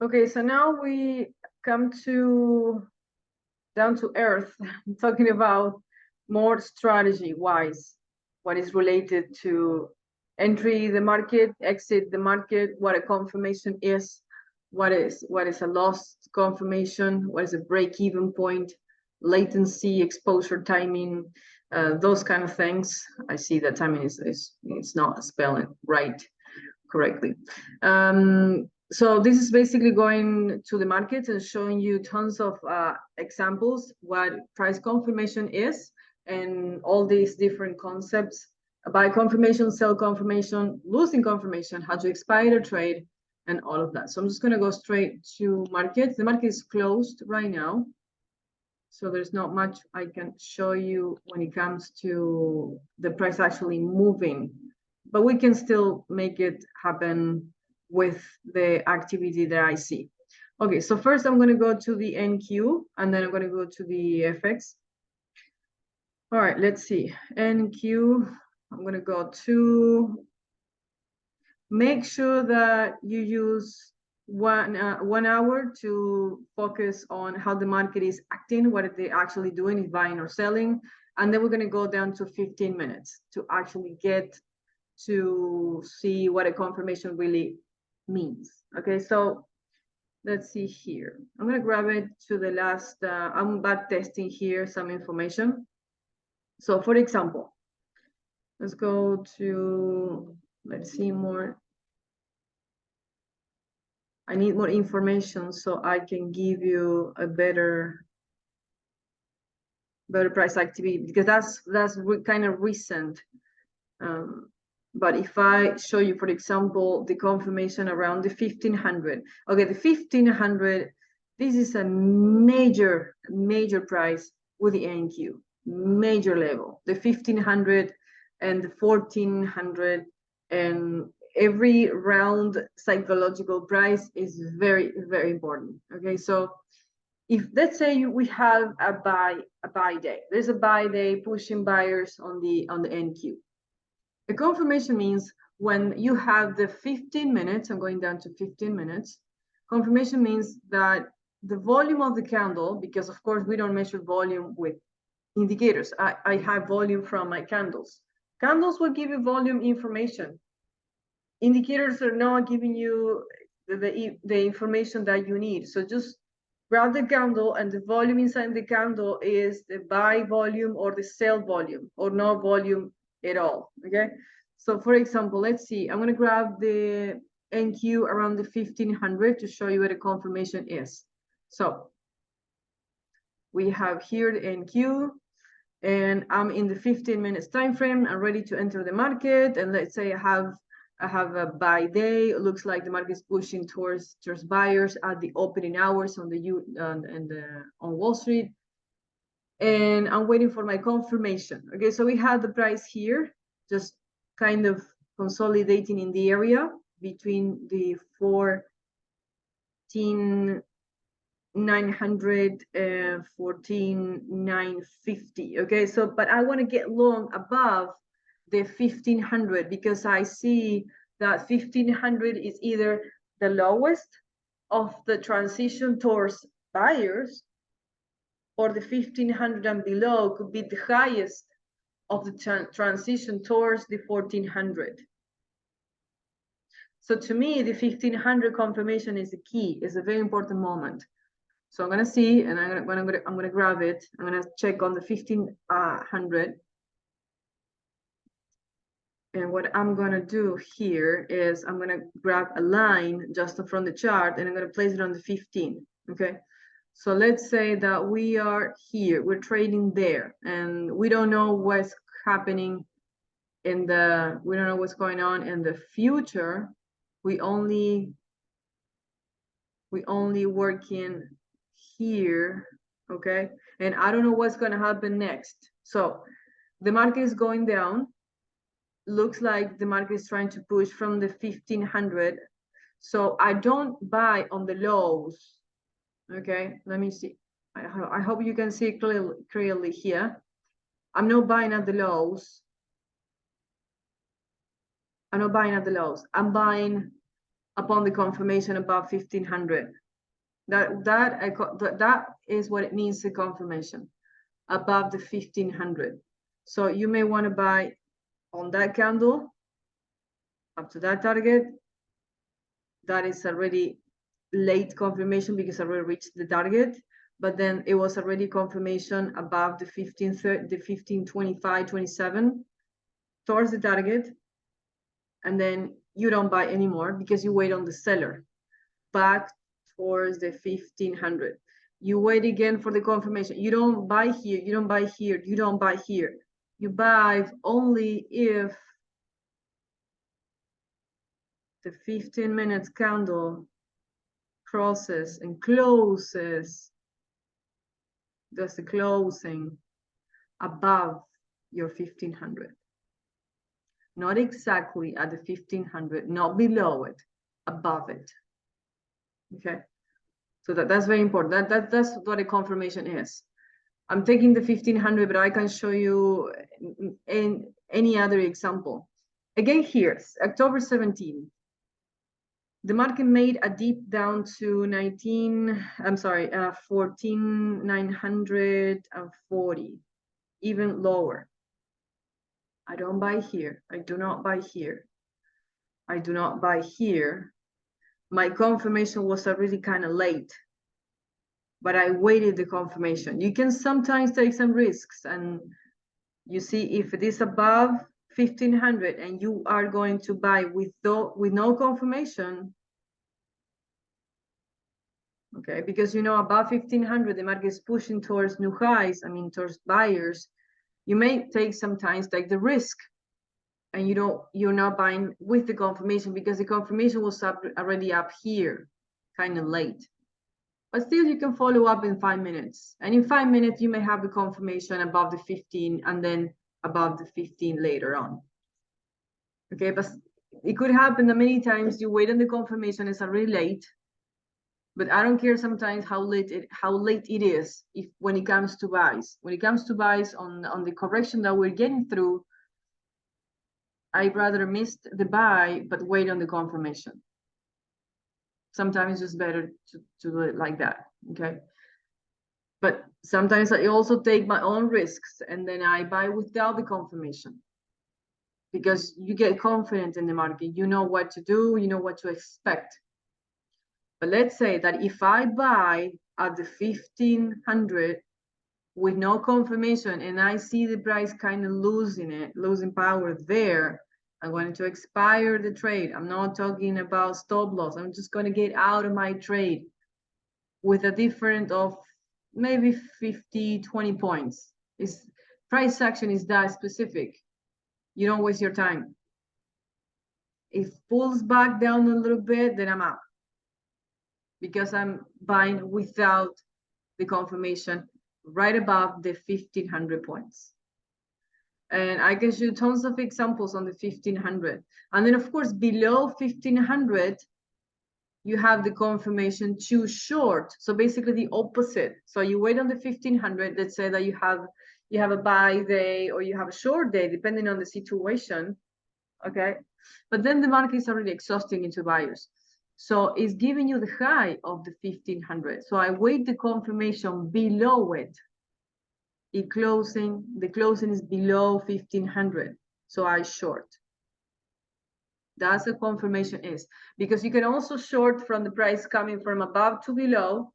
Okay, so now we come to down to earth, talking about more strategy-wise, what is related to entry the market, exit the market, what a confirmation is, what is a lost confirmation, what is a break-even point, latency, exposure timing, those kind of things. I see that timing is not spelling right correctly. So this is basically going to the market and showing you tons of examples what price confirmation is and all these different concepts: buy confirmation, sell confirmation, losing confirmation, how to expire a trade, and all of that. So I'm just going to go straight to market. The market is closed right now, so there's not much I can show you when it comes to the price actually moving, but we can still make it happen with the activity that I see. Okay, so first I'm going to go to the NQ and then I'm going to go to the FX. All right, let's see. NQ, I'm going to go to, make sure that you use 1 hour to focus on how the market is acting, what they're actually doing, is buying or selling. And then we're going to go down to 15 minutes to actually get to see what a confirmation really means. Okay, so let's see here. I'm going to grab it to the last, I'm back testing here some information. So for example, let's go to, let's see more. I need more information so I can give you a better price activity, because that's kind of recent. But if I show you, for example, the confirmation around the 1500, okay, the 1500, this is a major price with the NQ, major level, the 1500 and the 1400, and every round psychological price is very important. Okay, so if let's say we have a buy day, there's a buy day pushing buyers on the NQ. The confirmation means when you have the 15 minutes, I'm going down to 15 minutes. Confirmation means that the volume of the candle, because of course we don't measure volume with indicators. I have volume from my candles. Candles will give you volume information. Indicators are not giving you the information that you need. So just grab the candle, and the volume inside the candle is the buy volume or the sell volume, or no volume at all. Okay, so for example, let's see, I'm going to grab the NQ around the 1500 to show you what a confirmation is. So we have here the NQ, and I'm in the 15 minutes time frame. I'm ready to enter the market, and let's say I have a buy day. It looks like the market is pushing towards buyers at the opening hours on Wall Street, and I'm waiting for my confirmation. Okay, so we have the price here, just kind of consolidating in the area between the 14,900 and 14,950. Okay, so but I want to get long above the 1500, because I see that 1500 is either the lowest of the transition towards buyers, or the 1500 and below could be the highest of the transition towards the 1400. So to me, the 1500 confirmation is the key, is a very important moment. So I'm going to see, and I'm going to grab it. I'm going to check on the 1500. And what I'm going to do here is I'm going to grab a line just from the chart, and I'm going to place it on the 15. Okay. So let's say that we are here, we're trading there, and we don't know what's happening we don't know what's going on in the future. We only working here, okay? And I don't know what's going to happen next. So the market is going down. Looks like the market is trying to push from the 1500. So I don't buy on the lows. Okay, let me see. I hope you can see clearly here. I'm not buying at the lows. I'm not buying at the lows. I'm buying upon the confirmation above 1500. That is what it means, the confirmation above the 1500. So you may want to buy on that candle up to that target. That is already late confirmation because I already reached the target, but then it was already confirmation above the 1525, 27 towards the target, and then you don't buy anymore because you wait on the seller back towards the 1500. You wait again for the confirmation. You don't buy here, you don't buy here, you don't buy here. You buy only if the 15 minutes candle crosses and closes, does the closing above your 1500. Not exactly at the 1500, not below it, above it. Okay, so that's very important. That's what a confirmation is. I'm taking the 1500, but I can show you in any other example. Again, here, October 17. The market made a dip down to 14,940, even lower. I don't buy here. I do not buy here. I do not buy here. My confirmation was already kind of late, but I waited the confirmation. You can sometimes take some risks, and you see if it is above 1500 and you are going to buy with no confirmation. Okay, because above 1500 the market is pushing towards new highs, towards buyers. You may take sometimes like the risk, and you're not buying with the confirmation because the confirmation was already up here kind of late. But still you can follow up in 5 minutes, and in 5 minutes you may have the confirmation above the 15 and then above the 15 later on. Okay, but it could happen that many times you wait on the confirmation, it's already late. But I don't care sometimes how late it is when it comes to buys. When it comes to buys on the correction that we're getting through, I'd rather miss the buy but wait on the confirmation. Sometimes it's just better to do it like that. Okay. But sometimes I also take my own risks and then I buy without the confirmation, because you get confident in the market. You know what to do, you know what to expect. But let's say that if I buy at the 1500 with no confirmation and I see the price kind of losing power there, I'm going to expire the trade. I'm not talking about stop loss. I'm just going to get out of my trade with a difference of maybe 50, 20 points. Price action is that specific. You don't waste your time. If it pulls back down a little bit, then I'm out, because I'm buying without the confirmation right above the 1500 points. And I can show tons of examples on the 1500. And then of course, below 1500, you have the confirmation too short. So basically the opposite. So you wait on the 1500, let's say that you have a buy day or you have a short day, depending on the situation. Okay. But then the market is already exhausting into buyers. So it's giving you the high of the 1500. So I wait the confirmation below it. The closing is below 1500. So I short. That's the confirmation is. Because you can also short from the price coming from above to below.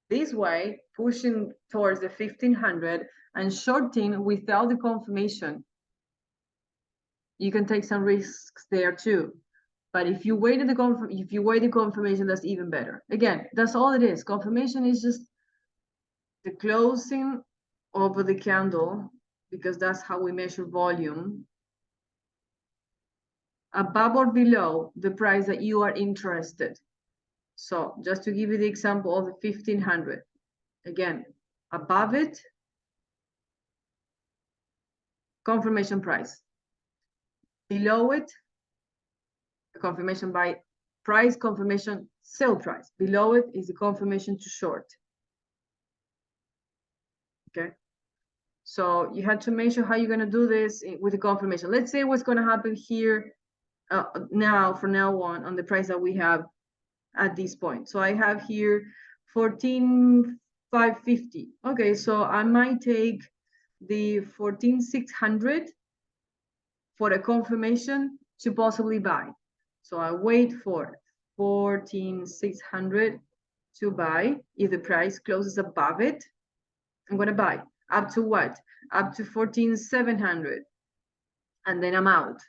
This way, pushing towards the 1500 and shorting without the confirmation. You can take some risks there too. But if you wait the confirmation, that's even better. Again, that's all it is. Confirmation is just the closing over the candle, because that's how we measure volume, above or below the price that you are interested. So just to give you the example of the 1500, again, above it, confirmation price. Below it, confirmation by price, confirmation sell price. Below it is the confirmation to short. Okay. So you have to make sure how you're going to do this with the confirmation. Let's say what's going to happen here now from now on the price that we have at this point. So I have here 14,550. Okay, so I might take the 14,600 for a confirmation to possibly buy. So I wait for 14,600 to buy. If the price closes above it, I'm gonna buy. Up to what? Up to 14,700. And then I'm out.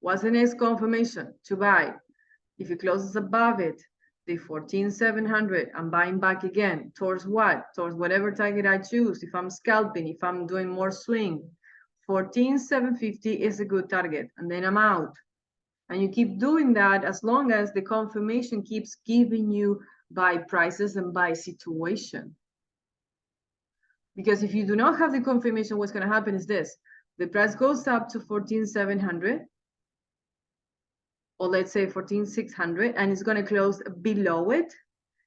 What's the next confirmation? To buy. If it closes above it, the 14,700, I'm buying back again. Towards what? Towards whatever target I choose. If I'm scalping, if I'm doing more swing, 14,750 is a good target. And then I'm out. And you keep doing that as long as the confirmation keeps giving you buy prices and buy situation. Because if you do not have the confirmation, what's going to happen is this. The price goes up to 14,700, or let's say 14,600, and it's going to close below it.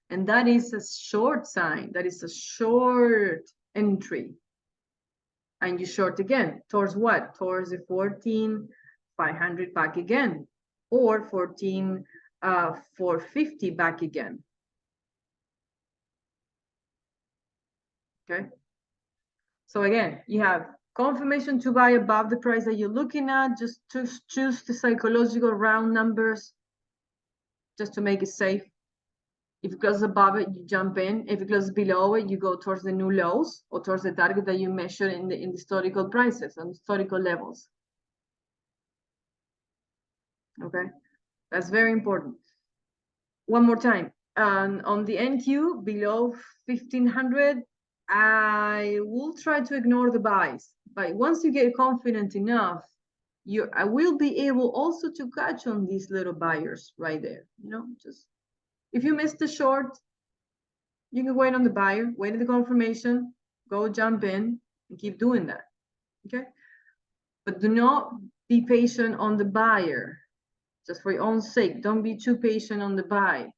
And that is a short sign. That is a short entry. And you short again. Towards what? Towards the 14,500 back again, or 14,450 back again. Okay. So again, you have confirmation to buy above the price that you're looking at. Just to choose the psychological round numbers just to make it safe. If it closes above it, you jump in. If it closes below it, you go towards the new lows or towards the target that you measure in the historical prices and historical levels. Okay, that's very important. One more time. On the NQ below 1500, I will try to ignore the buys. But once you get confident enough, I will be able also to catch on these little buyers right there. You know, just if you missed the short, you can wait on the buyer, wait at the confirmation, go jump in and keep doing that. Okay. But do not be patient on the buyer. Just for your own sake, don't be too patient on the buy.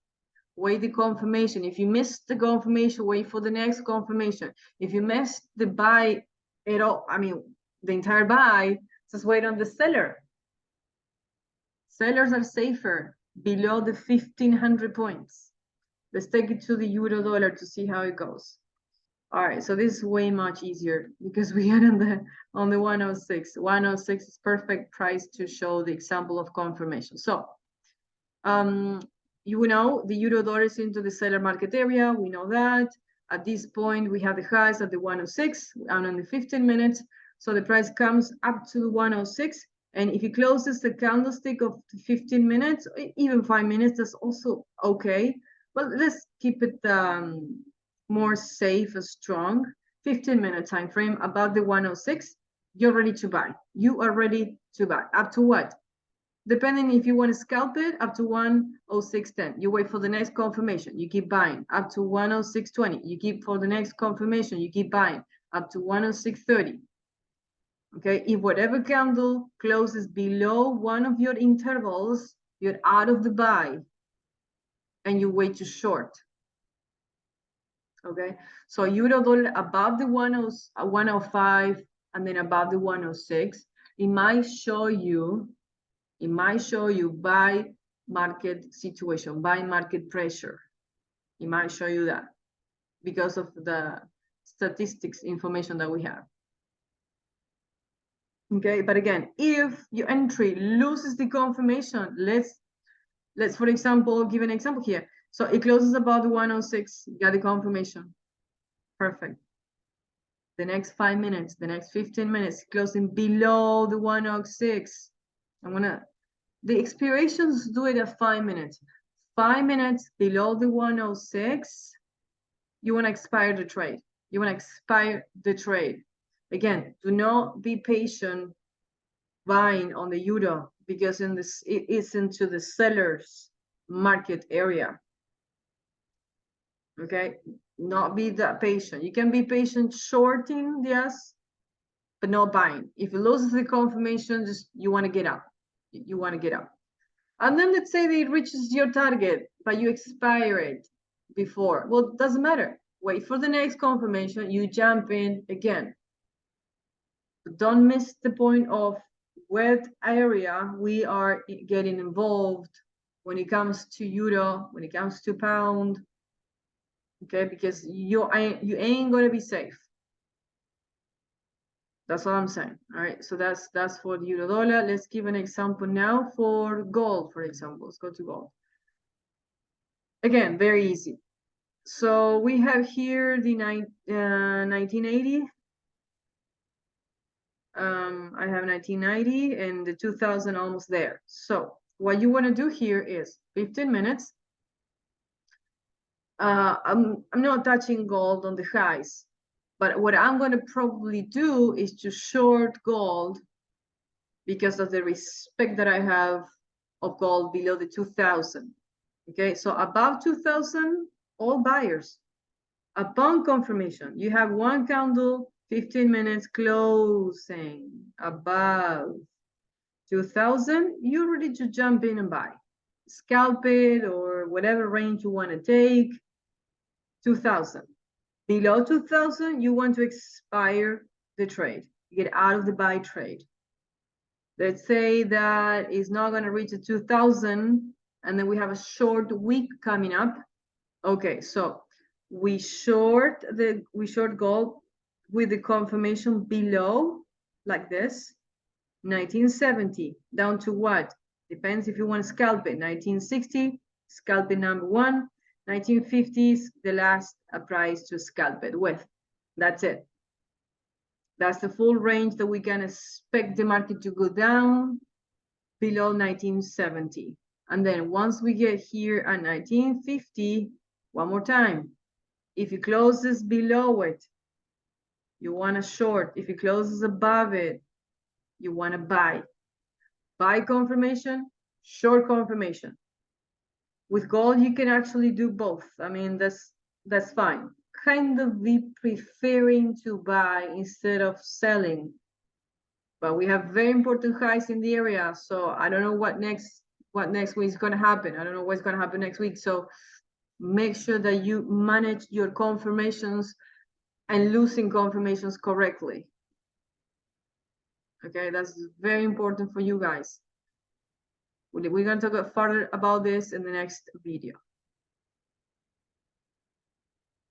Wait the confirmation. If you missed the confirmation, wait for the next confirmation. If you missed the buy at all, I mean, the entire buy, just wait on the seller. Sellers are safer below the 1,500 points. Let's take it to the euro dollar to see how it goes. All right, so this is way much easier because we are on the 106. 106 is perfect price to show the example of confirmation. So you know the euro dollar is into the seller market area. We know that. At this point, we have the highs at the 106 and on the 15 minutes. So the price comes up to the 106. And if it closes the candlestick of 15 minutes, even 5 minutes, that's also okay. But let's keep it more safe and strong. 15-minute time frame above the 106, you're ready to buy. You are ready to buy. Up to what? Depending if you want to scalp it, up to 106.10. You wait for the next confirmation. You keep buying. Up to 106.20. You keep for the next confirmation. You keep buying. Up to 106.30. Okay, if whatever candle closes below one of your intervals, you're out of the buy and you wait to short. Okay, so euro dollar above the 105 and then above the 106, it might show you buy market situation, buy market pressure. It might show you that because of the statistics information that we have. Okay, but again, if your entry loses the confirmation, let's for example give an example here. So it closes above the 106, you got the confirmation. Perfect. The next 5 minutes, the next 15 minutes, closing below the 106. The expirations do it at 5 minutes. 5 minutes below the 106, you want to expire the trade. You want to expire the trade. Again, do not be patient buying on the euro because it is into the seller's market area. Okay, not be that patient. You can be patient shorting, yes, but not buying. If it loses the confirmation, just you want to get out. You want to get out. And then let's say that it reaches your target, but you expire it before. Well, it doesn't matter. Wait for the next confirmation. You jump in again. But don't miss the point of what area we are getting involved when it comes to euro, when it comes to pound, okay? Because you ain't gonna be safe. That's all I'm saying. All right, so that's for the euro dollar. Let's give an example now for gold, for example. Let's go to gold. Again, very easy. So we have here the 1980. I have 1990 and the 2000 almost there. So what you want to do here is 15 minutes. I'm not touching gold on the highs, but what I'm going to probably do is to short gold because of the respect that I have of gold below the 2000. Okay, so above 2000, all buyers. Upon confirmation, you have one candle, 15 minutes closing above 2000, you're ready to jump in and buy. Scalp it or whatever range you want to take. 2000. Below 2000, you want to expire the trade, get out of the buy trade. Let's say that it's not going to reach the 2000 and then we have a short week coming up. Okay, so we short gold with the confirmation below like this, 1970 down to what? Depends if you want to scalp it. 1960, scalp it number one. 1950s, the last price to scalp it with. That's it. That's the full range that we can expect the market to go down below 1970. And then once we get here at 1950, one more time, if it closes below it, you want to short. If it closes above it, you want to buy. Buy confirmation, short confirmation. With gold, you can actually do both. I mean, that's fine. Kind of be preferring to buy instead of selling. But we have very important highs in the area, so I don't know what next week is going to happen. I don't know what's going to happen next week. So make sure that you manage your confirmations and losing confirmations correctly. Okay, that's very important for you guys. We're going to talk further about this in the next video.